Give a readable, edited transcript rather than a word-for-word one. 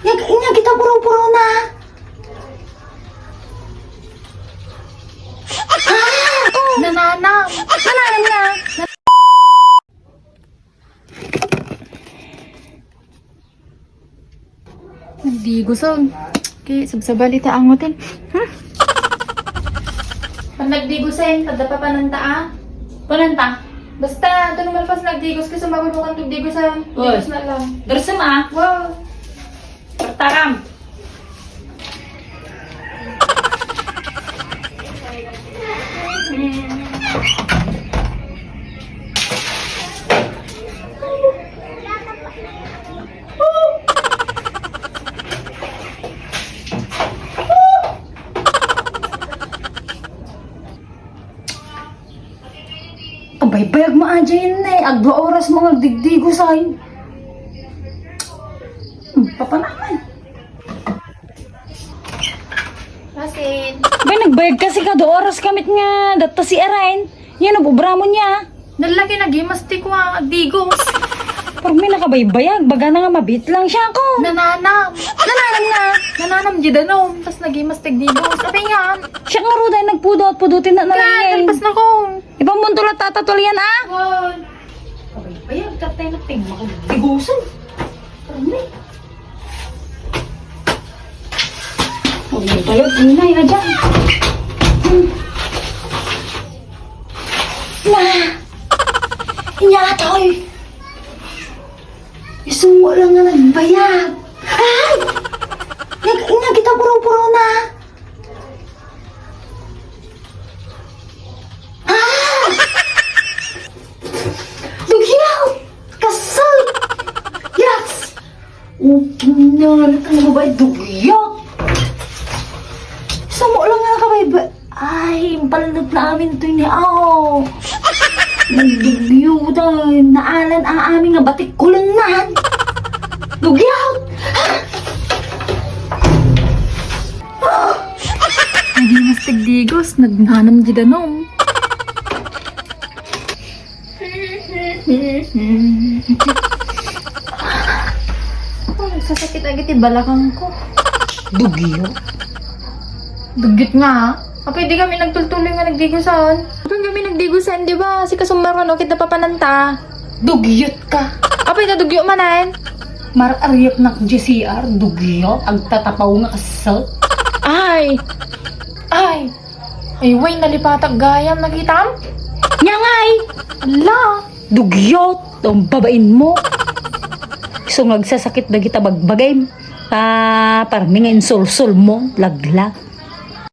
Nya kita puro-puro na. Nananam na. Hindi gusong. Okay, sabsabalita angotin. Pag nagdigusin, tadapa pananta Pananta? Basta, ito naman pas nagdigos kasi magudukan tugdigusan. Digos na lang. Darsam Wow. Pertaram. Bayag mo aja yun ag 2 oras mo nagdigdigusay. Papanaman. Masin. Bay, nagbayag kasi ka 2 oras kamit nga. Data si Arain. Yan, ubra mo niya. Nalaki nagimastik ko agdigos. Pero may nakabaybayag. Baga na nga mabit lang siya ako. Nananam na. Nananam jidanom. Tas nagimastik digos. Apa yan? Siya nga ruday nagpudot-pudutin na Kaya, nalang talpas na ko. Ibang mundo lang tatatol yan Wow. Bayag, katay na ting makagdigusan. Karami. Bayag, inay na dyan. Inyatoy! Isumo lang nga nagbayag. Ay! Nga kita puro-puro na. Ah! Dugyaw! Kasal! Yes! Ano ba dugyaw? Isumo lang nga kabayba. Ay, balot na amin ito niya. Oh! Nagdugyo tayo. Naalan ang aming nga batik kulangan. Dugyaw! Nagimas tigdigos. Nagnanam jidanom. Nagsasakit agad balakang ko. Dugyo? Dugit nga. Pwede kami nagtultuloy nga nagdigusan. Doon kami nagdigusan, di ba? Si Kasumbaron o kita papananta. Dugyot ka. Apay na dugyo manan. Mar-ariyak na GCR. Dugyo? Agtatapaw nga kasal. Ay! Ay, way, nalipatak gayam. Nakitam? Nyangay! Ala! Dugyot! Ang babain mo. So nagsasakit na kita bagbagay. Parang nga insul-sul mo. Laglag.